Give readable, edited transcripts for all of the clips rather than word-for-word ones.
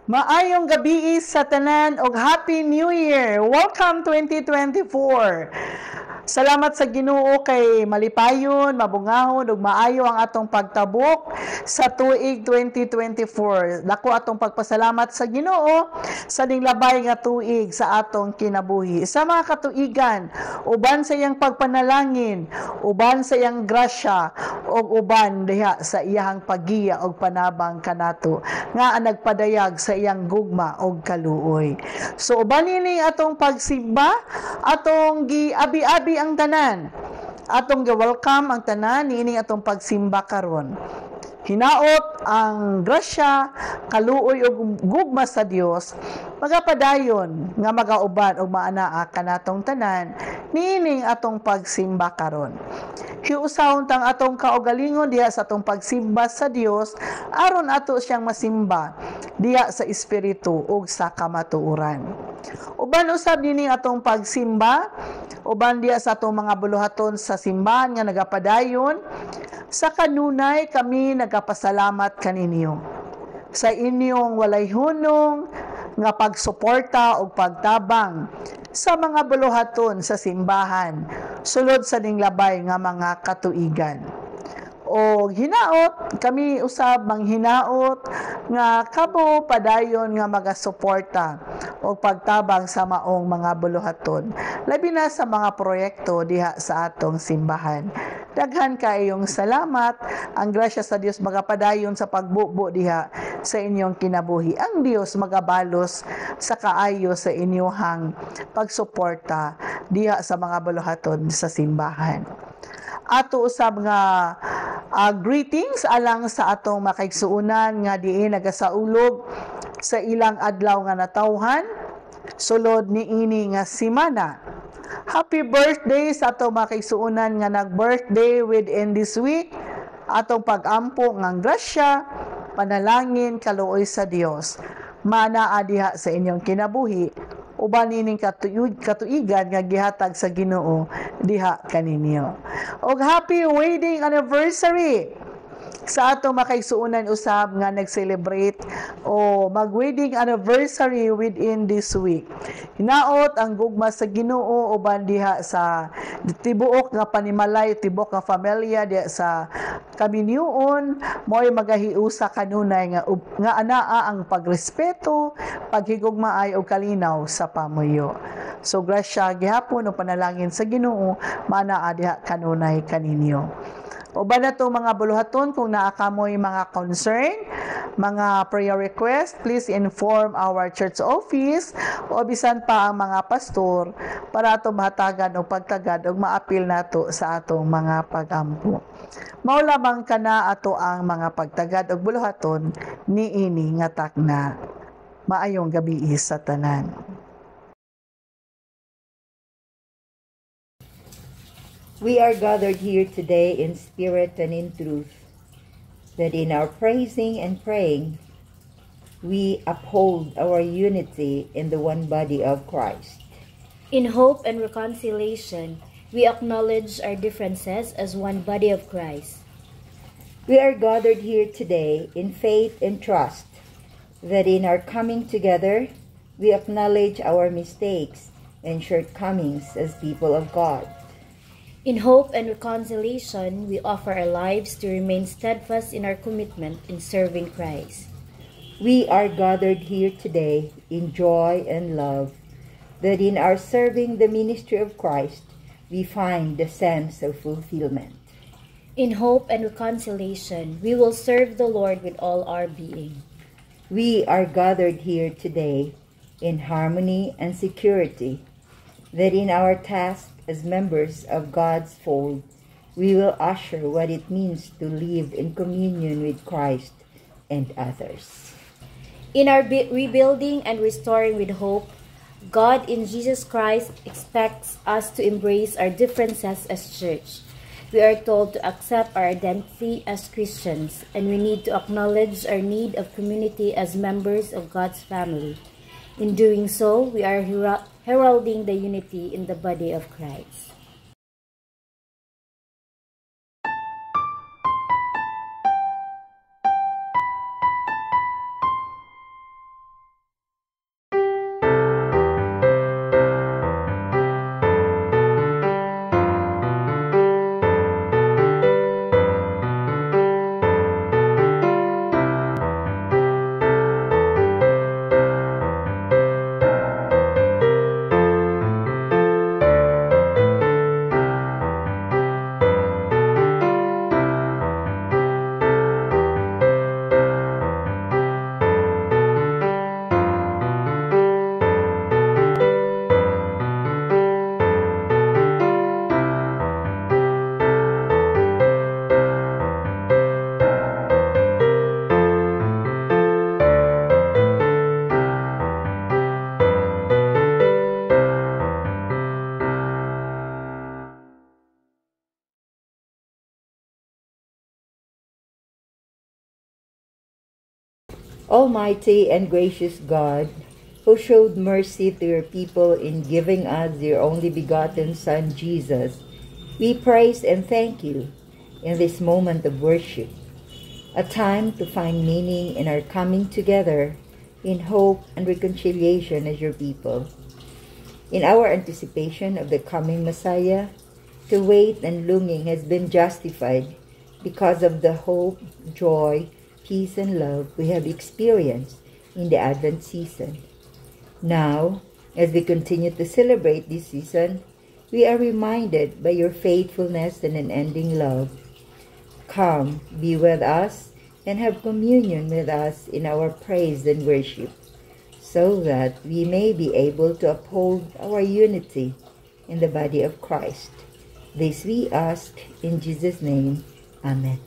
Maayong gabi sa tanan og Happy New Year! Welcome 2024! Salamat sa Ginoo kay malipayon, mabungahon ug maayo ang atong pagtabok sa tuig 2024. Dako atong pagpasalamat sa Ginoo sa labay nga tuig sa atong kinabuhi. Sa mga katuigan, uban sa iyang pagpanalangin, uban sa iyang grasya, ug uban diha sa iyang paggiya og panabang kanato nga nagpadayag sa iyang gugma og kaluoy. So uban ini atong pagsimba, atong giabi-abi ang tanan. Atong gi-welcome ang tanan niining atong pagsimba karon. Hinaot ang grasya, kaluoy ug gugma sa Dios magapadayon nga magauban og maanaa kanatong tanan niining atong pagsimba karon. Hiusahon tang atong kaugalingon diha sa atong pagsimba sa Dios aron ato siyang masimba diha sa espiritu ug sa kamatuoran. Uban usab nining atong pagsimba, uban diha sa atong mga buluhaton sa simbahan nga nagapadayon, sa kanunay kami nagapasalamat kaninyo sa inyong walay hunong nga pagsuporta o pagtabang sa mga buluhaton sa simbahan sulod sa labay nga mga katuigan. O hinaot, kami usab manghinaot nga kamo padayon nga magasuporta o pagtabang sa maong mga buluhaton. Labi na sa mga proyekto diha sa atong simbahan. Daghan kayong salamat. Ang grasya sa Dios magapadayon sa pagbubo diha sa inyong kinabuhi. Ang Dios magabalos sa kaayo sa inyong pagsuporta diha sa mga buluhaton sa simbahan. Ato usab nga greetings alang sa atong makaigsuunan nga diin nagasaulog sa ilang adlaw nga natawhan sulod niini nga semana. Happy birthday sa atong makaigsuunan nga nag-birthday within this week. Atong pag-ampo ngang grasya, panalangin, kaluoy sa Dios manaa diha sa inyong kinabuhi uban nining katuigan nga gihatag sa Ginoo diha kaninyo. Og happy wedding anniversary sa atong makaigsuunan usab nga nag-celebrate o mag-wedding anniversary within this week. Hinaot ang gugma sa Ginoo uban diha sa tibuok nga panimalay, tibuok nga pamilya diha sa kaminyuon mo'y magahiusa kanunay nga anaa ang pagrespeto, paghigugmaay og kalinaw sa pamuyo. So grasya gihapon o panalangin sa Ginoo manaa diha kanunay kaninyo. Uban na itong mga buluhaton, kung naakamoy mga concern, mga prayer request, please inform our church office o bisan pa ang mga pastor para ato mahatagan o pagtagad o maapil nato sa atong mga pagampo. Maulamang ka na ato ang mga pagtagad o buluhaton niini nga takna. Maayong gabi sa tanan. We are gathered here today in spirit and in truth, that in our praising and praying, we uphold our unity in the one body of Christ. In hope and reconciliation, we acknowledge our differences as one body of Christ. We are gathered here today in faith and trust, that in our coming together, we acknowledge our mistakes and shortcomings as people of God. In hope and reconciliation, we offer our lives to remain steadfast in our commitment in serving Christ. We are gathered here today in joy and love, that in our serving the ministry of Christ, we find the sense of fulfillment. In hope and reconciliation, we will serve the Lord with all our being. We are gathered here today in harmony and security, that in our task as members of God's fold, we will usher what it means to live in communion with Christ and others. In our rebuilding and restoring with hope, God in Jesus Christ expects us to embrace our differences as church. We are told to accept our identity as Christians, and we need to acknowledge our need of community as members of God's family. In doing so, we are heralding the unity in the body of Christ. Almighty and gracious God, who showed mercy to your people in giving us your only begotten Son, Jesus, we praise and thank you in this moment of worship, a time to find meaning in our coming together in hope and reconciliation as your people. In our anticipation of the coming Messiah, the wait and longing has been justified because of the hope, joy, peace, and love we have experienced in the Advent season. Now, as we continue to celebrate this season, we are reminded by your faithfulness and unending love. Come, be with us, and have communion with us in our praise and worship, so that we may be able to uphold our unity in the body of Christ. This we ask in Jesus' name. Amen.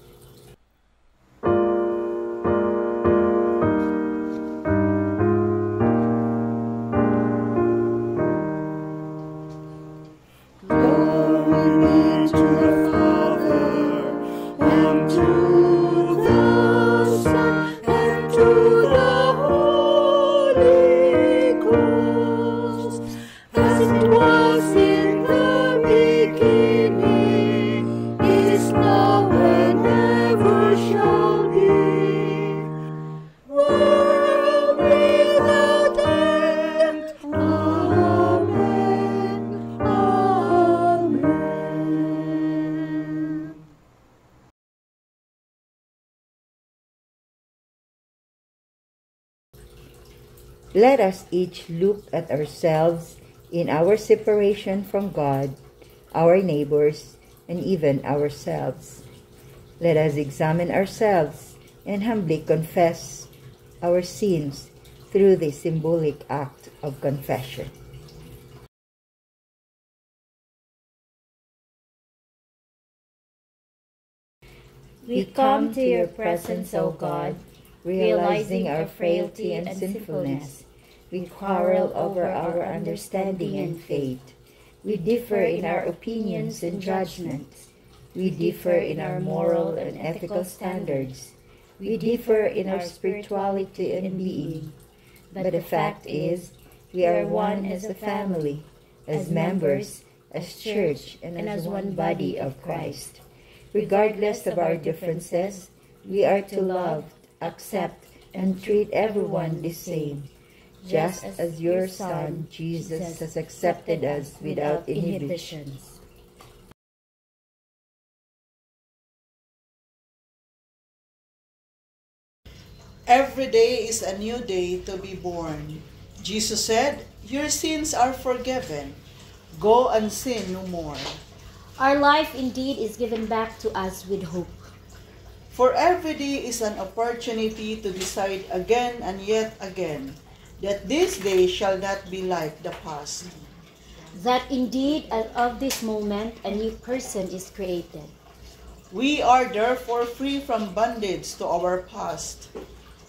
Let us each look at ourselves in our separation from God, our neighbors, and even ourselves. Let us examine ourselves and humbly confess our sins through this symbolic act of confession. We come to your presence, O God, realizing our frailty and sinfulness. We quarrel over our understanding and faith. We differ in our opinions and judgments. We differ in our moral and ethical standards. We differ in our spirituality and being. But the fact is, we are one as a family, as members, as church, and as one body of Christ. Regardless of our differences, we are to love, accept, and treat everyone the same, just as your Son, Jesus, has accepted us without inhibitions. Every day is a new day to be born. Jesus said, "Your sins are forgiven. Go and sin no more." Our life indeed is given back to us with hope. For every day is an opportunity to decide again and yet again that this day shall not be like the past. That indeed, as of this moment, a new person is created. We are therefore free from bondage to our past.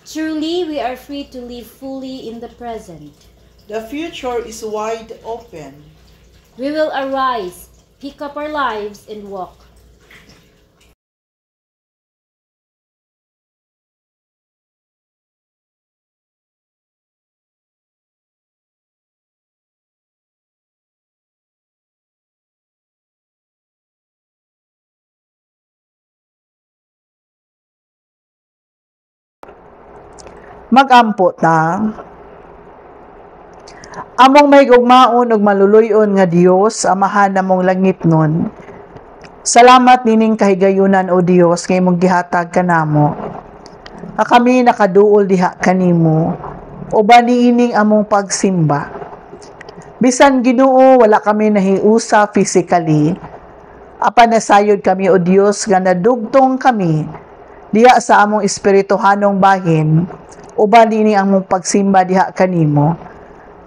Truly, we are free to live fully in the present. The future is wide open. We will arise, pick up our lives, and walk. Magampo ta. Among may gugmaon ug maluluyon nga Dios, amahan namong langit nun. Salamat nining kahigayunan o Dios kay imong gihatag kanamo. Kami nakaduol diha kanimo. Uban niining among pagsimba. Bisan Ginoo wala kami nahiusa physically. Apan nasayod kami o Dios nga nadugtong kami diha sa among espirituhanong bahin. Uban ini among pagsimba diha kanimo.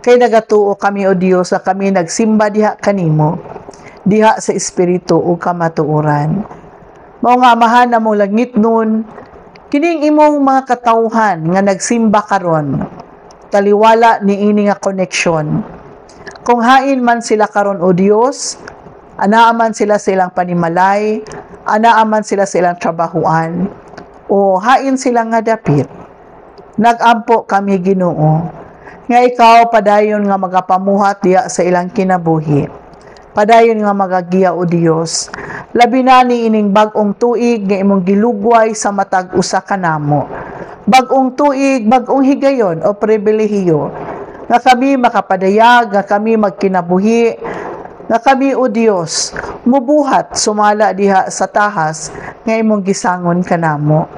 Kay nagatuo kami o Dios sa kami nagsimba diha kanimo, diha sa espiritu o kamatuoran. Mao nga amahan namong langit nun, kining imong mga katawhan nga nagsimba karon, taliwala ni ini nga koneksyon. Kung hain man sila karon o Dios, anaaman sila silang panimalay, anaaman sila silang trabahuan, o hain sila nga dapit. Nagampo kami Ginoo, nga ikaw padayon nga magapamuhat diha sa ilang kinabuhi. Padayon nga magagiya o Dios. Labi na ni ining bag-ong tuig nga imong gilugway sa matag usa kanamo. Bag-ong tuig, bag-ong higayon o pribilehiyo. Nga kami makapadayag, nga kami magkinabuhi, nga kami o Dios mubuhat sumala diha sa tahas nga imong gisangon kanamo.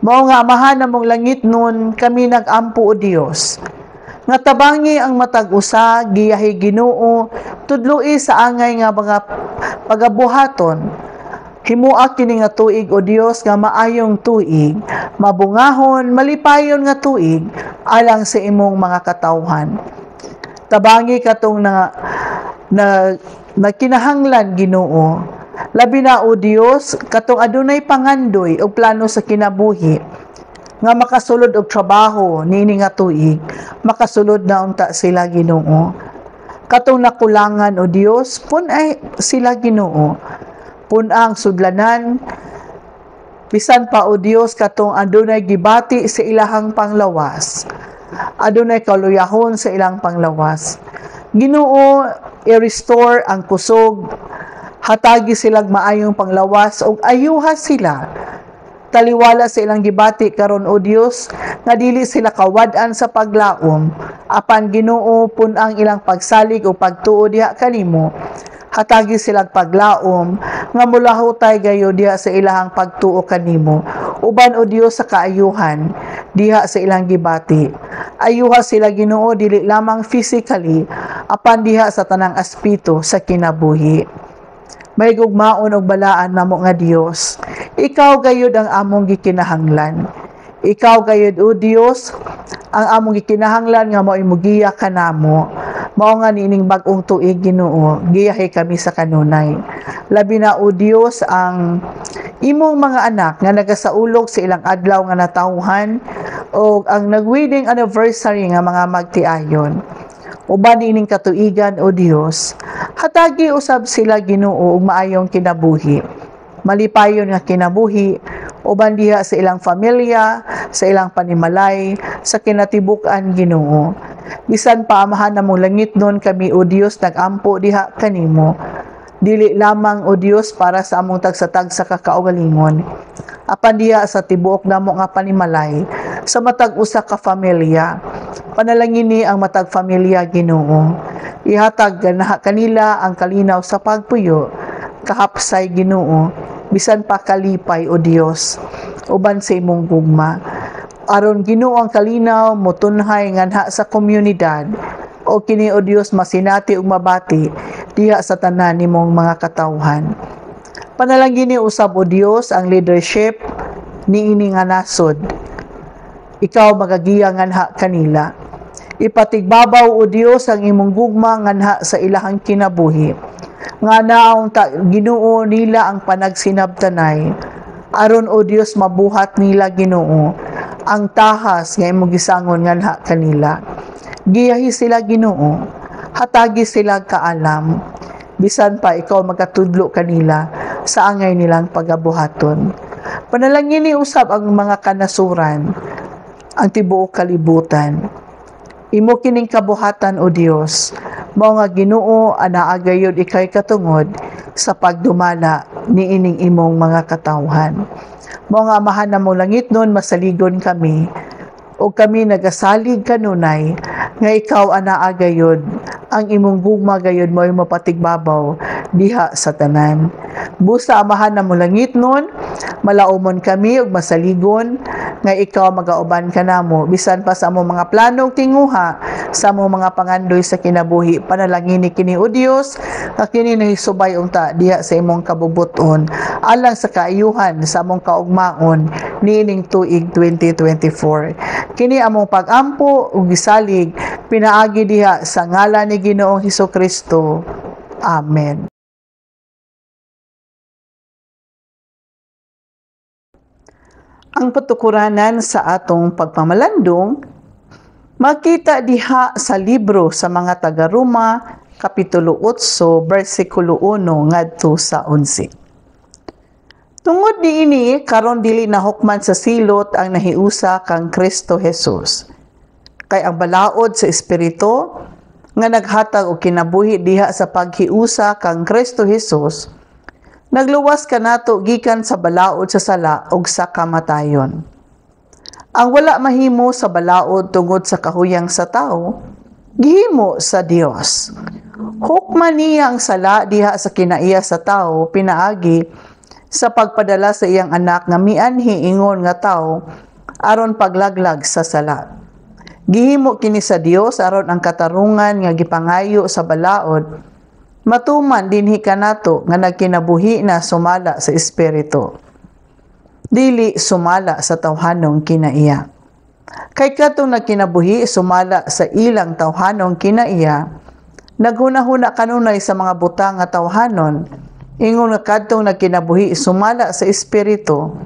Mao nga amahan namong langit nun, kami nagampo o Dios. Nga tabangi ang matag usa, giyahi Ginoo, tudloi sa angay nga mga pagabuhaton. Himuak kini nga tuig o Dios nga maayong tuig, mabungahon, malipayon nga tuig, alang sa imong mga katawhan. Tabangi katong na kinahanglan Ginoo. Labi na o Dios, katong adunay pangandoy o plano sa kinabuhi, nga makasulod og trabaho niini nga tuig, makasulod na unta sila Ginoo. Katong nakulangan o Dios, punay sila Ginoo. Punang sudlanan, bisan pa o Dios katong adunay gibati sa ilahang panglawas. Adunay kaluyahon sa ilang panglawas. Ginoo, i-restore ang kusog, hatagi silang maayong panglawas ug ayuha sila. Taliwala sa ilang gibati karon o Dios, nga dili sila kawad-an sa paglaom, apan Ginoo pun ang ilang pagsalig o pagtuo diha kanimo. Hatagi silang paglaom, nga mulahutay gayo diha sa ilahang pagtuo kanimo. Uban o Dios sa kaayuhan, diha sa ilang gibati. Ayuha sila Ginoo dili lamang physically, apan diha sa tanang aspeto sa kinabuhi. May gugmaon og balaan namo nga Dios. Ikaw gayud ang among gikinahanglan. Ikaw gayud o Dios ang among gikinahanglan nga mao imugiya kanamo. Mao nga nining bag-ong tuig Ginoo, giyahi kami sa kanunay. Labi na o Dios ang imong mga anak nga nagasaulog sa ilang adlaw nga natawhan o ang nag-wedding anniversary nga mga magtiayon. Uban nining katuigan o Dios, hatagi usab sila Ginoo og maayong kinabuhi. Malipayon nga kinabuhi, uban diha sa ilang pamilya, sa ilang panimalay, sa kinatibuk-an Ginoo. Bisan pa amahan namong langit nun kami o Dios nagampo diha kanimo. Dili lamang o Dios para sa among tagsatag sa kakaugalingon, apan diha sa tibuok namo nga panimalay, sa matag usa ka pamilya. Panalangin ni ang matag pamilya Ginoo. Ihatag ganaha kanila ang kalinaw sa pagpuyo, kahapsay Ginoo, bisan pa kalipay o Dios, uban sa imong gugma. Aron Ginoo ang kalinaw motunhay nganha sa komunidad, o kini o Dios masinati ug mabati diha sa tanan nimong mga katawhan. Panalangin ni usab o Dios ang leadership niini nga nasod. Ikaw magagiya nganha kanila. Ipatigbabaw o Dios ang imong gugma nganha sa ilahang kinabuhi. Nga naong Ginoo nila ang panagsinabtanay. Aron o Dios mabuhat nila Ginoo ang tahas nga imong gisangon nganha kanila. Giyahi sila Ginoo, hatagi sila kaalam, bisan pa ikaw magatudlo kanila sa angay nilang pagabuhaton. Panalangin ni usab ang mga kanasuran, ang tibuok kalibutan. Imo kining kabuhatan o Dios, mao nga Ginoo anaa gayud ikay katungod sa pagdumala niining imong mga katawhan. Mao nga amahan namong langit nun masaligon kami, o kami nagasalig kanunay nga ikaw anaa gayud ang imong gugma gayud mo'y mapatigbabaw diha sa tanan. Busa amahan namong langit nun, malaumon kami ug masaligon nga ikaw magauban kanamo bisan pa sa among mga plano ug tinguha sa among mga pangandoy sa kinabuhi. Panalangin ni kini o Dios nga kini nahisubay unta diha sa imong kabubuton alang sa kaayuhan sa among kaugmaon niining tuig 2024. Kini among pag-ampo ug gisalig pinaagi diha sa ngalan ni Ginoong Hesukristo. Amen. Ang patukuranan sa atong pagpamalandong makita diha sa libro sa mga taga-Roma kapitulo 8 bersikulo 1 ngadto sa 11. Tungod niini karon dili nahukman sa silot ang nahiusa kang Kristo Jesus. Kay ang balaod sa espiritu nga naghatag og kinabuhi diha sa paghiusa kang Kristo Jesus, nagluwas kanato gikan sa balaod sa sala ug sa kamatayon. Ang wala mahimo sa balaod tungod sa kahuyang sa tao, gihimo sa Dios. Hukman niya ang sala diha sa kinaiya sa tao pinaagi sa pagpadala sa iyang anak nga mianhi ingon nga tao aron paglaglag sa sala. Gihimo kini sa Dios aron ang katarungan nga gipangayo sa balaod matuman dinhi kanato nga nagkinabuhi na sumala sa espiritu. Dili sumala sa tawhanong kinaiya. Kay katong nagkinabuhi sumala sa ilang tawhanong kinaiya, naghuna-huna kanunay sa mga butang nga tawhanon, ingon nga kadtong nagkinabuhi sumala sa espiritu,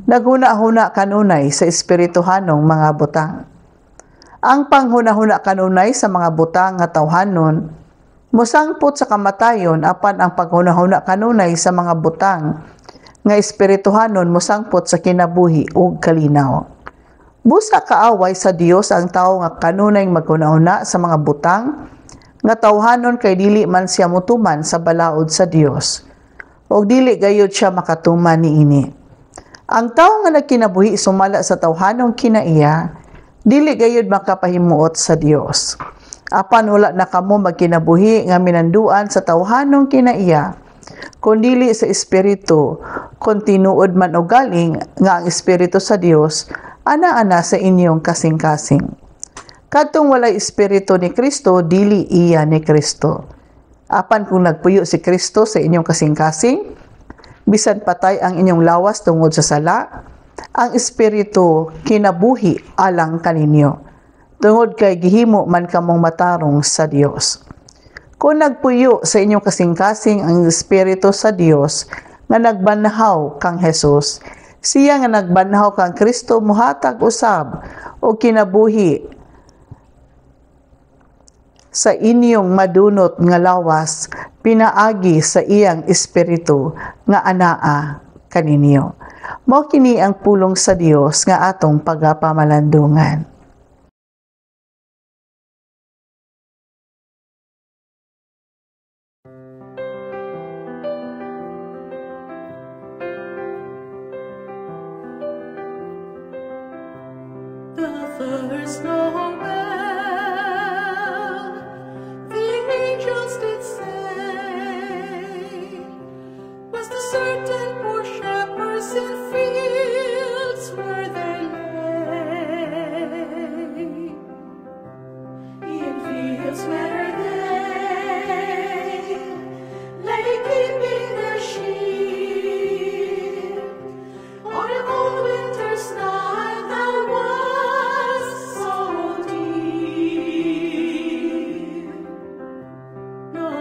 naghuna-huna kanunay sa espirituhanong mga butang. Ang panghuna-huna kanunay sa mga butang nga tawhanon, musangpot sa kamatayon apan ang paghuna-huna kanunay sa mga butang nga espirituhanon musangpot sa kinabuhi ug kalinaw. Busa kaaway sa Dios ang tao nga kanunay maghuna-huna sa mga butang nga tawhanon kay dili man siya mutuman sa balaod sa Dios, o dili gayud siya makatuman niini. Ang tao nga nagkinabuhi sumala sa tawhanong kinaiya, dili gayud makapahimuot sa Dios. Apan wala na kamo magkinabuhi nga minanduan sa tawhanong kinaiya, kundili sa espiritu, kung tinuod man o galing nga ang espiritu sa Dios, ana-ana sa inyong kasing-kasing. Kadtong walay espiritu ni Kristo, dili iya ni Kristo. Apan kung nagpuyo si Kristo sa inyong kasing-kasing, bisan patay ang inyong lawas tungod sa sala, ang espiritu kinabuhi alang kaninyo, tungod kay gihimo man kamong matarong sa Dios. Kung nagpuyo sa inyong kasing-kasing ang espiritu sa Dios nga nagbanhaw kang Jesus, siya nga nagbanhaw kang Kristo muhatag usab o kinabuhi sa inyong madunot nga lawas pinaagi sa iyang espiritu nga anaa kaninyo. Mao kini ang pulong sa Dios nga atong pagapamalandungan. The first Noel, the angels did say, was the certain poor shepherds in fields where they lay. In fields where they lay keeping their sheep on a cold winter's night that was so deep. No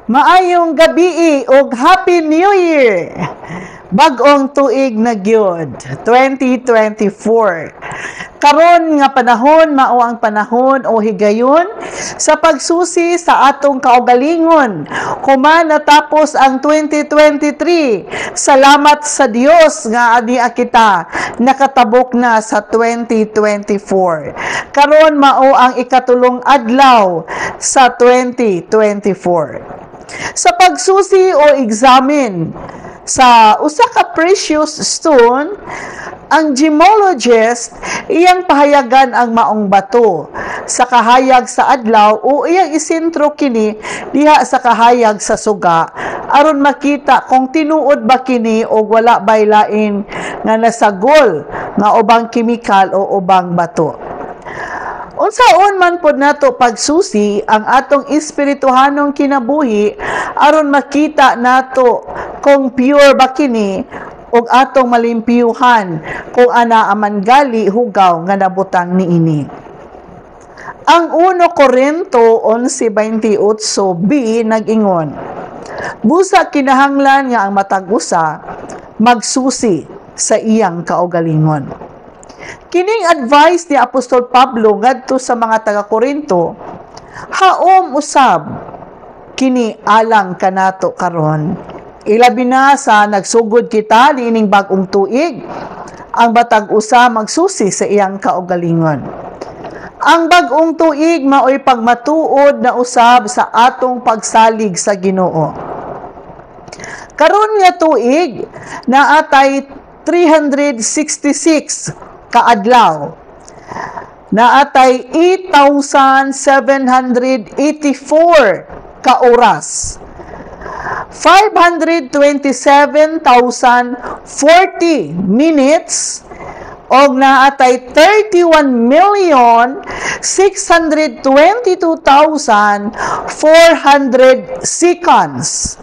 Maayong gabi ug Happy New Year! Bag-ong tuig na gyud, 2024. Karon nga panahon mao ang panahon o higayon sa pagsusi sa atong kaugalingon. Human natapos ang 2023. Salamat sa Dios nga adiya kita nakatabok na sa 2024. Karon mao ang ikatulong adlaw sa 2024. Sa pagsusi o examine sa usa ka precious stone, ang gemologist iyang pahayagan ang maong bato sa kahayag sa adlaw o iyang isentro kini diha sa kahayag sa suga aron makita kung tinuod ba kini o wala bay lain nga nasagol nga ubang kemikal o ubang bato. Unsaon man pod nato pagsusi ang atong espirituhanong kinabuhi aron makita nato kung pure ba kini ug atong malimpyuhan kung ana aman gali hugaw nga nabutang niini. Ang 1 Corinto 11:28b nag-ingon, busa kinahanglan nga ang matag usa magsusi sa iyang kaugalingon. Kining advice ni Apostol Pablo ngadto sa mga taga-Korinto, haom usab kini alang kanato karon. Ilabi na sa nagsugod kita niining bag-ong tuig, ang batag usa magsusi sa iyang kaugalingon. Ang bag-ong tuig maoy pagmatuod na usab sa atong pagsalig sa Ginoo. Karon nga tuig naatay 366 kaadlaw. Naatay 8,784 ka oras. 527,040 minutes og naatay 31,622,400 seconds.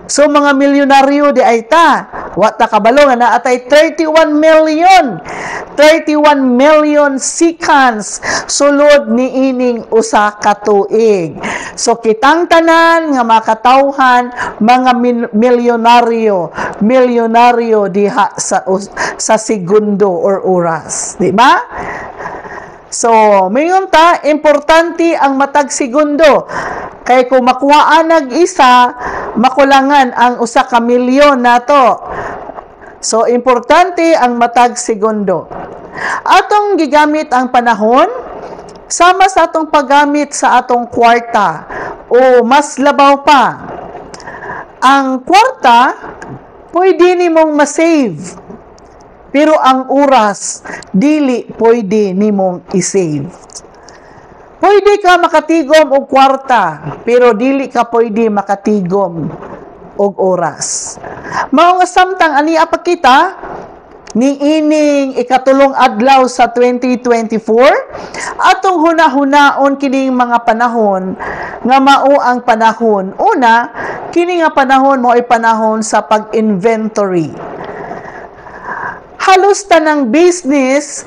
So mga milyonaryo di ay ta, wata kabalo nga naatay 31 million seconds sulod ni ining usa ka tuig. So kitang tanan nga makatawhan mga milyonaryo diha sa segundo or oras, di ba? So, mayon ta, importante ang matag segundo. Kay kung makuhaan nag-isa, makulangan ang usa ka milyon nato. So, importante ang matag segundo. Atong gigamit ang panahon, sama sa atong paggamit sa atong kwarta, o mas labaw pa. Ang kwarta, pwede nimong masave. Pero ang oras, dili pwede nimong isave. Pwede ka makatigom og kwarta, pero dili ka pwede makatigom og oras. Mao nga samtang ania pa kita ni ining ikatulong adlaw sa 2024, atong hunahunaon kining mga panahon nga mao ang panahon. Una, kini nga panahon mao ay panahon sa pag-inventory. Halos tanang business,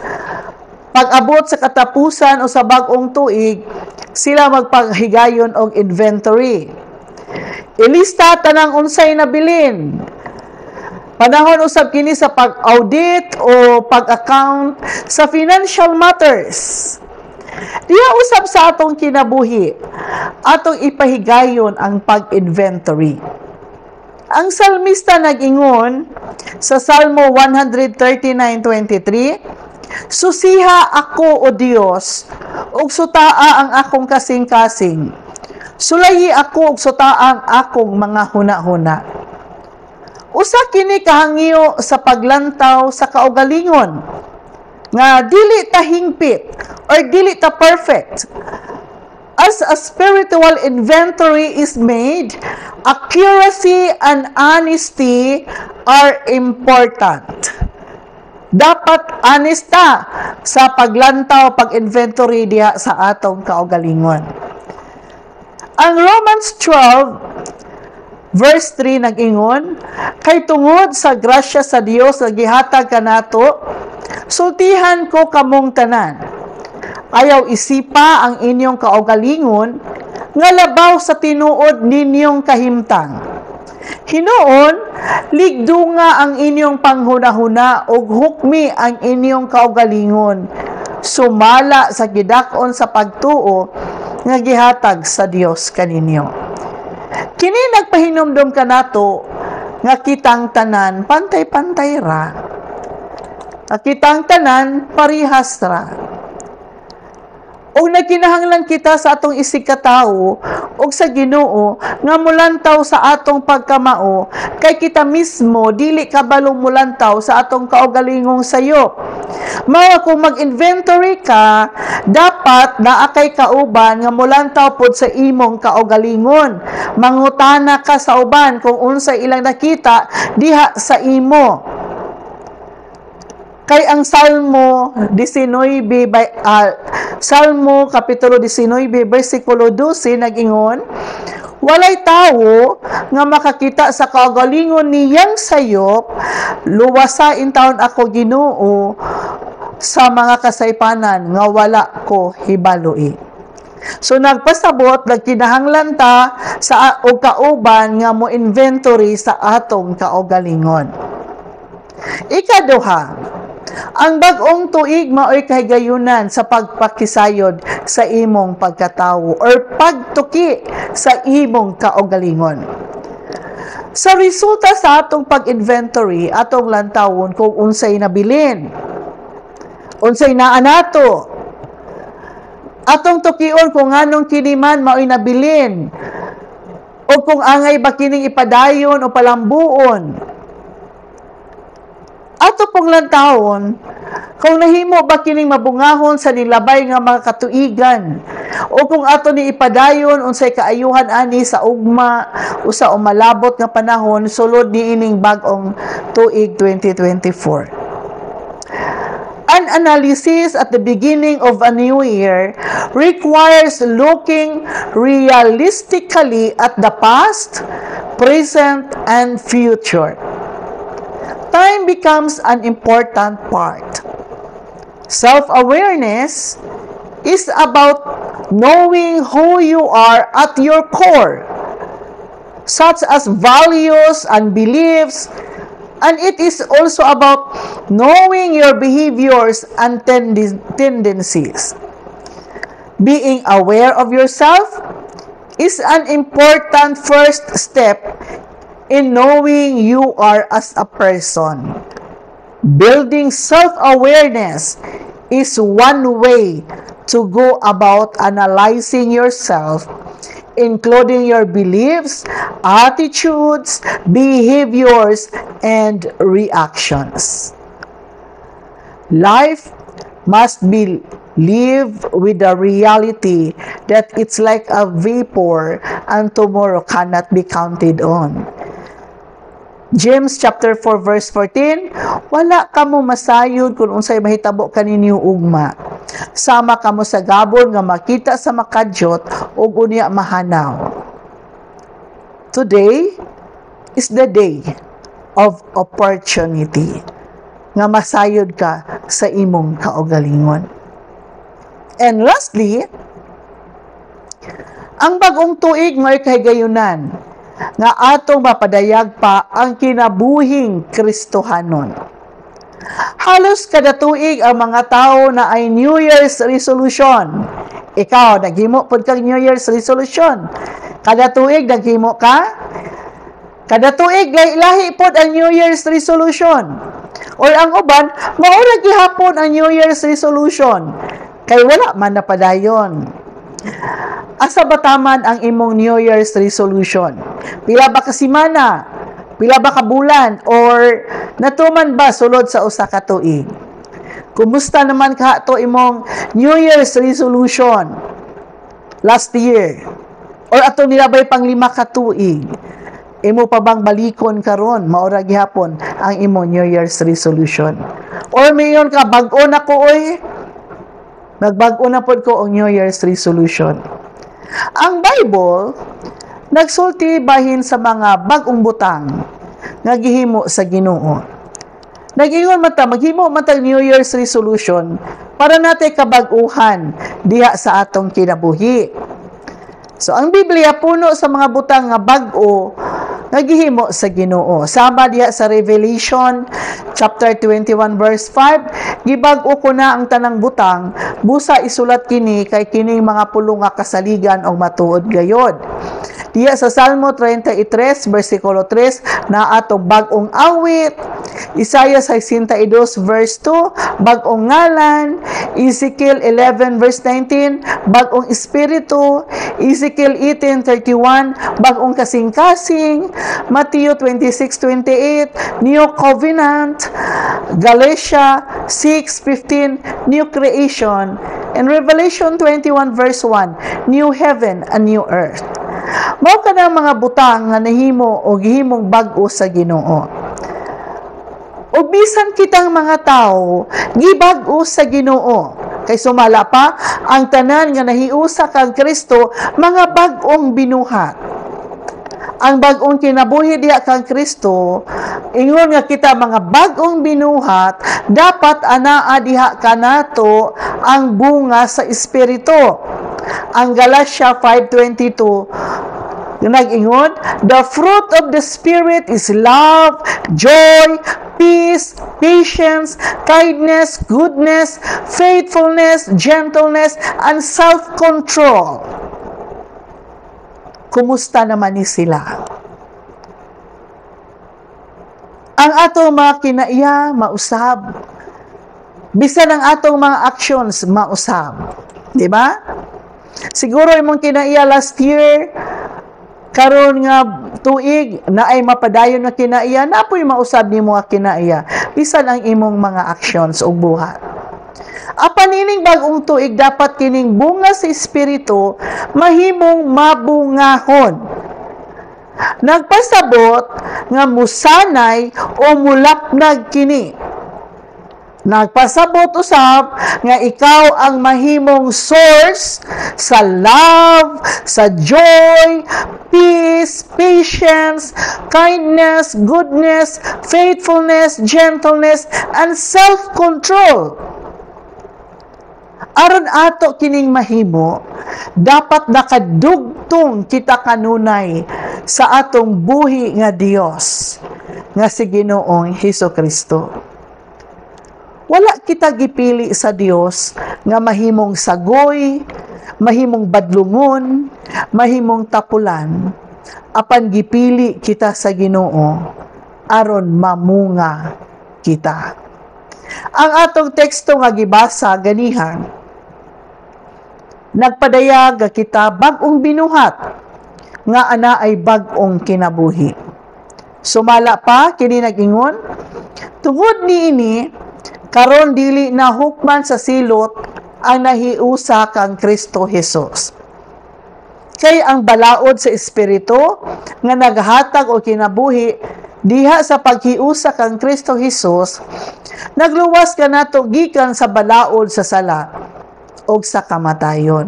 pag-abot sa katapusan o sa bag-ong tuig, sila magpaghigayon og inventory. Ilista tanang unsay nabilin. Panahon usab kini sa pag-audit o pag-account sa financial matters. Diya usab sa atong kinabuhi, atong ipahigayon ang pag-inventory. Ang salmista nag-ingon sa Salmo 139:23, susiha ako o Dios, ug sutaa ang akong kasing-kasing. Sulayi ako ug sutaa ang akong mga huna-huna. Usa kini kahangyo sa paglantaw sa kaugalingon nga dili ta hingpit or dili ta perfect. As a spiritual inventory is made, accuracy and honesty are important. Dapat honesta sa paglantaw, pag-inventory diha sa atong kaugalingon. Ang Romans 12 verse 3 nag-ingon, kay tungod sa grasya sa Dios nga gihatag kanato, sultihan ko kamong tanan. Ayaw isipa ang inyong kaugalingon nga labaw sa tinuod ninyong kahimtang. Hinuon, ligdo nga ang inyong panghunahuna ug hukmi ang inyong kaugalingon. Sumala sa gidakon sa pagtuo nga gihatag sa Dios kaninyo. Kini nagpahinumdom kanato nga kitang tanan pantay-pantay ra. Kitang tanan parihas ra. O nagkinahanglan kita sa atong isikatawo o sa Ginoo nga mulantaw sa atong pagkamao kay kita mismo dili kabalong mulantaw sa atong kaugalingong sayop. Mao kung mag-inventory ka, dapat naa kay kauban nga mulantaw pod sa imong kaugalingon. Mangutana ka sa uban kung unsay ilang nakita diha sa imo. Kay ang Salmo 19 Salmo kapitulo 19 bersikulo 12 nag-ingon, walay tawo nga makakita sa kaugalingon niyang sayop, luwasain taon ako Ginoo sa mga kasaypanan nga wala ko hibaloi. So nagpasabot nagkinahanglan ta sa og kauban nga mo inventory sa atong kaugalingon. Ikaduha, ang bag-ong tuig maoy kahigayunan sa pagpakisayod sa imong pagkatawo or pagtuki sa imong kaugalingon. Sa resulta sa atong pag-inventory, atong lantawon kung unsay nabilin, unsay naanato, atong tukion kung anong kiniman maoy nabilin, o kung angay ba kining ipadayon o palambuon. Ato pong lantawon, kung nahimo ba kining mabungahon sa nilabay nga mga katuigan, o kung ato ni ipadayon unsay kaayuhan ani sa ugma o sa umalabot nga panahon sulod ni ining bag-ong tuig 2024. An analysis at the beginning of a new year requires looking realistically at the past, present, and future. Time becomes an important part. Self-awareness is about knowing who you are at your core, such as values and beliefs, and it is also about knowing your behaviors and tendencies. Being aware of yourself is an important first step in knowing you are as a person. Building self-awareness is one way to go about analyzing yourself, including your beliefs, attitudes, behaviors, and reactions. Life must be lived with the reality that it's like a vapor and tomorrow cannot be counted on. James chapter 4 verse 14, wala kamo masayod kung unsay mahitabo kaninyo ugma. Sama kamo sa gabon nga makita sa makadyot ug unya mahanaw. Today is the day of opportunity nga masayod ka sa imong kaugalingon. And lastly, ang bag-ong tuig may kahigayunan nga atong mapadayag pa ang kinabuhing Kristohanon. Halos kada tuig ang mga tao na ay New Year's resolution. Ikaw, naghimo pod kang New Year's resolution. Kada tuig naghimo ka? Kada tuig lahi pod ang New Year's resolution. Or ang uban, maura gihapon ang New Year's resolution. Kay wala man napadayon. Asa ba taman ang imong New Year's resolution? Pila ba ka semana? Pila ba ka bulan? Or natuman ba sulod sa usa ka tuig? Kumusta naman ka to imong New Year's resolution last year? Or ato nilabay pang 5 ka tuig? Imo pa bang balikon karon maura gihapon ang imong New Year's resolution? Or mayon ka bag-o na ko oy? Nagbag-o na pod ko ang New Year's resolution. Ang Bible nagsulti bahin sa mga bag-ong butang nga gihimo sa Ginoo. Nag-ingon mata maghimo mata New Year's resolution para natay kabag-uhan diha sa atong kinabuhi. So ang Biblia puno sa mga butang nga bag-o nagihimo sa Ginoo. Sama diha sa Revelation chapter 21 verse 5, gibag-o ko na ang tanang butang, busa isulat kini kay kining mga pulo nga kasaligan og matuod gayod. Diya sa Salmo 33 versikulo 3 na atong bag-ong awit, Isaiah 62 verse 2, bag-ong ngalan, Ezekiel 11 verse 19, bag-ong espiritu, Ezekiel 18:31, bag-ong kasing-kasing, Matthew 26:28, New Covenant, Galatia 6:15, New Creation, and Revelation 21 verse 1, New Heaven and New Earth. Mao kana mga butang nga nahimo o gihimong bag-o sa Ginoo. O bisan kitang mga tao gibag-o sa Ginoo. Kay sumala pa ang tanan nga nahiusa kang Kristo mga bag-ong binuhat. Ang bag-ong kinabuhi diha kang Kristo, ingon nga kita mga bag-ong binuhat, dapat anaa diha kanato ang bunga sa Espiritu. Ang Galatia 5:22 nag-ingon, the fruit of the Spirit is love, joy, peace, patience, kindness, goodness, faithfulness, gentleness, and self-control. Kumusta naman ni sila? Ang atong mga kinaiya, mausab. Bisan ang atong mga actions, mausab. Di ba? Siguro imong kinaiya last year, karon nga tuig na ay mapadayon na kinaiya, napoy mausab nimo nga kinaiya bisan ang imong mga actions ug buhat. Apan ining bag-ong tuig dapat kining bunga sa Espiritu mahimong mabungahon. Nagpasabot nga musanay o mulapnag kini. Nagpasabot usab nga ikaw ang mahimong source sa love, sa joy, peace, patience, kindness, goodness, faithfulness, gentleness, and self-control. Aron ato kining mahimo, dapat nakadugtong kita kanunay sa atong buhi nga Dios, nga si Ginoong Hesukristo. Wala kita gipili sa Dios nga mahimong sagoy, mahimong badlungon, mahimong tapulan. Apan gipili kita sa Ginoo aron mamunga kita. Ang atong teksto nga gibasa ganihan, nagpadayag kita bag-ong binuhat nga ana ay bag-ong kinabuhi. Sumala pa kini nag-ingon, tungod niini karon dili na hukman sa silot ang nahiusa kang Kristo Jesus. Kay ang balaod sa Espiritu nga naghatag o kinabuhi diha sa paghiusa kang Kristo Jesus, nagluwas ka nato gikan sa balaod sa sala o sa kamatayon.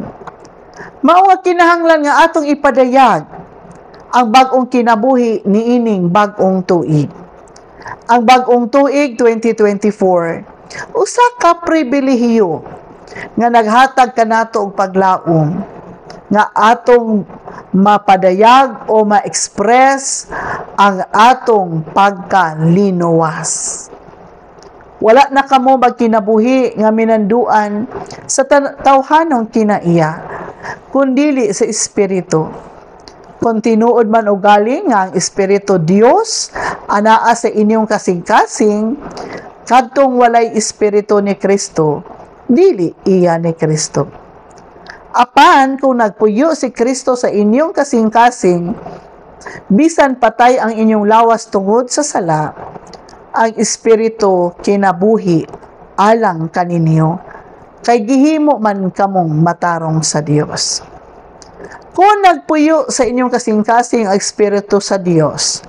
Mao nga kinahanglan nga atong ipadayag ang bag-ong kinabuhi niining bag-ong tuig. Ang bag-ong tuig 2024 usa ka pribilehiyo nga naghatag kanato og paglaom nga atong mapadayag o ma-express ang atong pagkalinuwas. Wala na kamo magkinabuhi nga minanduan sa tawhanong kinaiya, kundili sa Espiritu. Kung tinuod man o galing nga ang Espiritu Dios anaa sa inyong kasing-kasing, kadtong walay Espiritu ni Kristo, dili iya ni Kristo. Apan kung nagpuyo si Kristo sa inyong kasing-kasing, bisan patay ang inyong lawas tungod sa sala, ang Espiritu kinabuhi alang kaninyo, kay gihimo man kamong matarong sa Dios. Kung nagpuyo sa inyong kasing-kasing ang Espiritu sa Dios,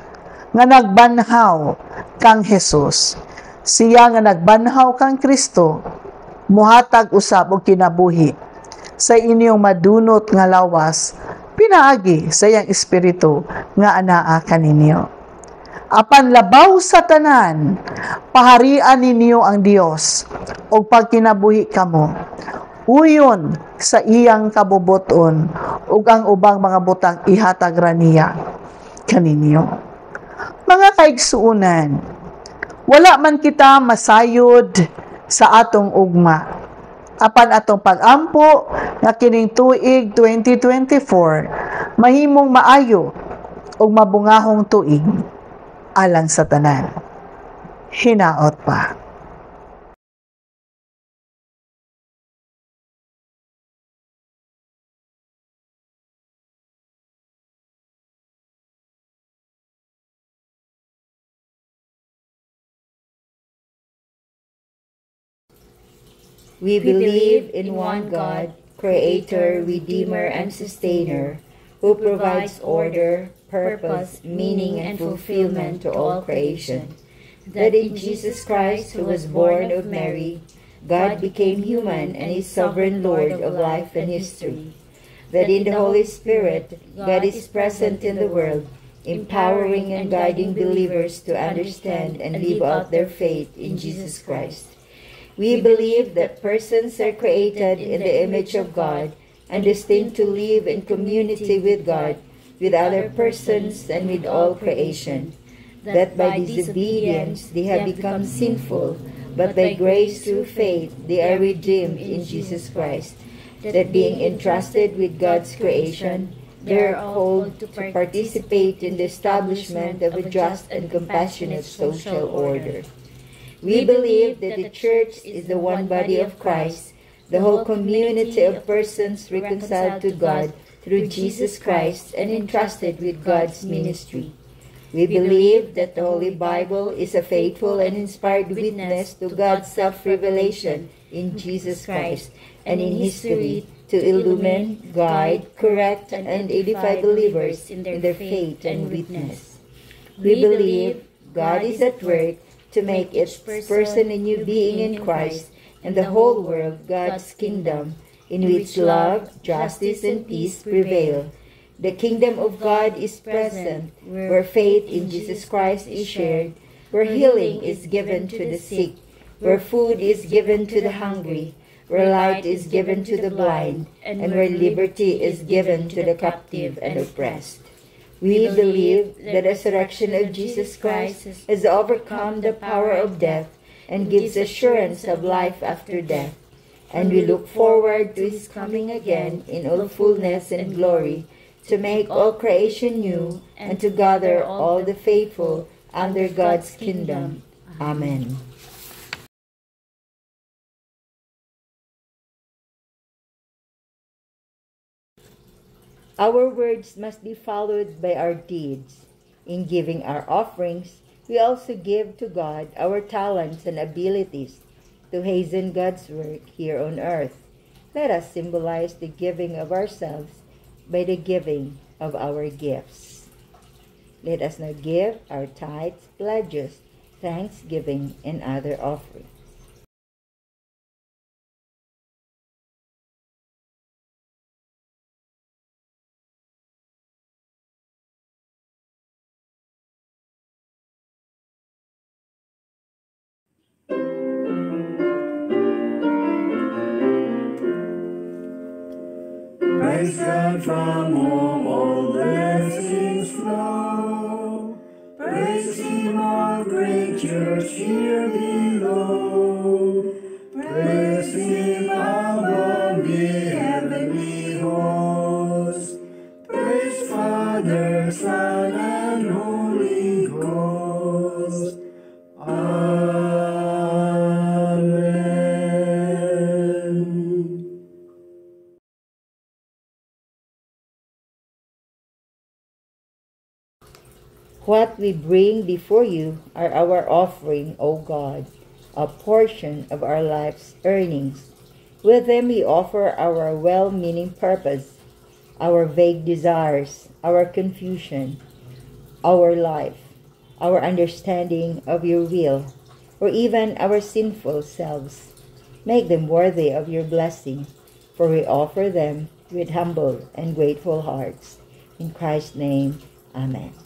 nga nagbanhaw kang Jesus, siya nga nagbanhaw kang Kristo, muhatag usab og kinabuhi sa inyong madunot nga lawas, pinaagi sa iyang Espiritu nga anaa kaninyo. Apan labaw sa tanan, paharian ninyo ang Dios, o pagkinabuhi kamo, uyon sa iyang kabubuton ug ang ubang mga butang ihatag ra niya kaninyo. Mga kaigsuunan, wala man kita masayod sa atong ugma. Apan atong pag-ampo nga kining tuig 2024 mahimong maayo ug mabungahong tuig alang sa tanan. Hinaot pa. We believe in one God, Creator, Redeemer, and Sustainer, who provides order, purpose, meaning, and fulfillment to all creation. That in Jesus Christ, who was born of Mary, God became human and is sovereign Lord of life and history. That in the Holy Spirit, God is present in the world, empowering and guiding believers to understand and live out their faith in Jesus Christ. We believe that persons are created in the image of God and destined to live in community with God, with other persons, and with all creation. That by disobedience they have become sinful, but by grace through faith they are redeemed in Jesus Christ. That being entrusted with God's creation, they are called to participate in the establishment of a just and compassionate social order. We believe that the Church is the one body of Christ, the whole community of persons reconciled to God through Jesus Christ and entrusted with God's ministry. We believe that the Holy Bible is a faithful and inspired witness to God's self-revelation in Jesus Christ and in history to illumine, guide, correct, and edify believers in their faith and witness. We believe God is at work to make each person a new being in Christ, and the whole world God's kingdom, in which love, justice, and peace prevail. The kingdom of God is present, where faith in Jesus Christ is shared, where healing is given to the sick, where food is given to the hungry, where light is given to the blind, and where liberty is given to the captive and oppressed. We believe the resurrection of Jesus Christ has overcome the power of death and gives assurance of life after death. And we look forward to His coming again in all fullness and glory, to make all creation new and to gather all the faithful under God's kingdom. Amen. Our words must be followed by our deeds. In giving our offerings, we also give to God our talents and abilities to hasten God's work here on earth. Let us symbolize the giving of ourselves by the giving of our gifts. Let us now give our tithes, pledges, thanksgiving, and other offerings. Praise God from whom all blessings flow. Praise Him, all creatures here below. Praise Him above the heavenly hosts. Praise Father, Son, and Holy Ghost. Amen. What we bring before you are our offering, O God, a portion of our life's earnings. With them we offer our well-meaning purpose, our vague desires, our confusion, our life, our understanding of your will, or even our sinful selves. Make them worthy of your blessing, for we offer them with humble and grateful hearts. In Christ's name, Amen.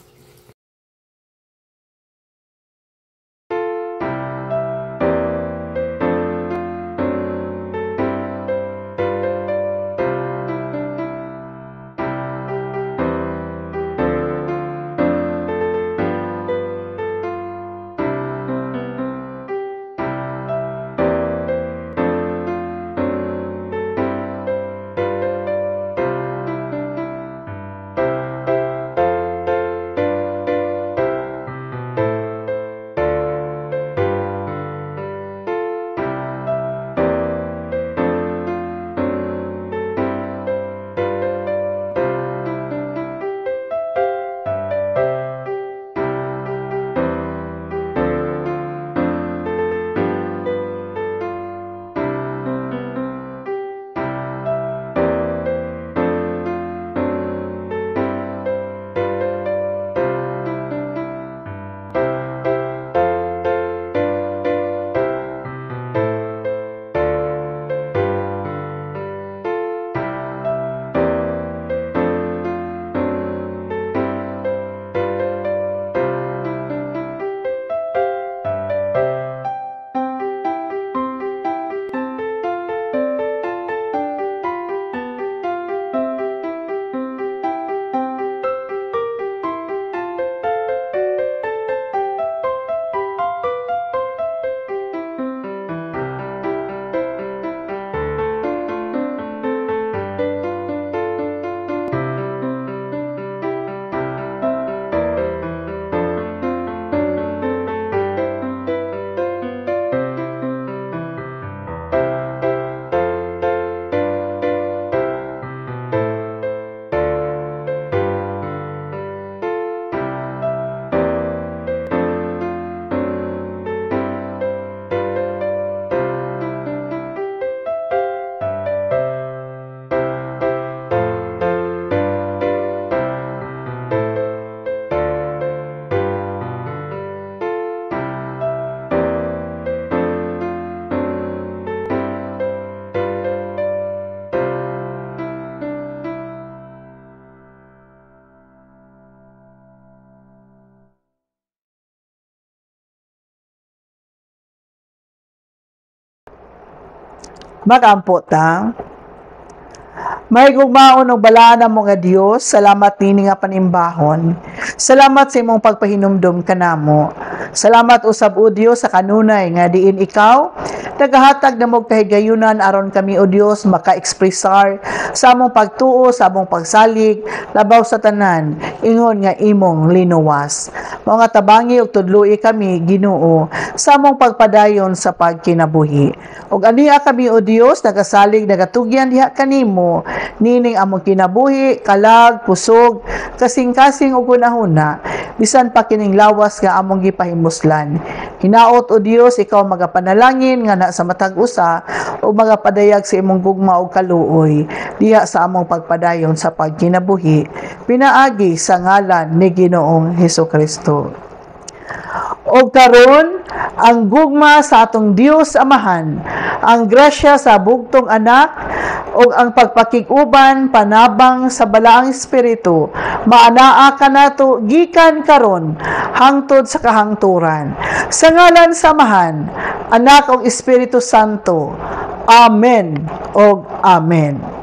Magampo ta. May gugmaon og balaan mo nga Dios, salamat nini nga panimbahon. Salamat sa imong pagpahinumdom kanamo. Salamat usab o Dios sa kanunay nga diin ikaw nagahatag na mog kahigayunan aron kami o Dios maka-ekspresar sa among pagtuo, sa among pagsalig labaw sa tanan ingon nga imong linuwas. Mga tabangi ug tudloi kami Ginoo sa among pagpadayon sa pagkinabuhi. Ug aniya kami o Dios nagasalig nagatugyan diha kanimo nining among kinabuhi, kalag, pusog, kasing-kasing ug hunahuna, bisan pa kining lawas nga among gipahimuslan. Hinaot o Dios, ikaw magapanalangin nga na sa matag usa o magapadayag sa imong gugma ug kaluoy diha sa among pagpadayon sa pagkinabuhi. Pinaagi sa ngalan ni Ginoong Hesukristo. O karon ang gugma sa atong Dios Amahan, ang grasya sa bugtong anak, o ang pagpakiguban panabang sa balaang espiritu, maanaa kanato gikan karon hangtod sa kahangturan. Sa ngalan samahan, anak og Espiritu Santo. Amen og amen.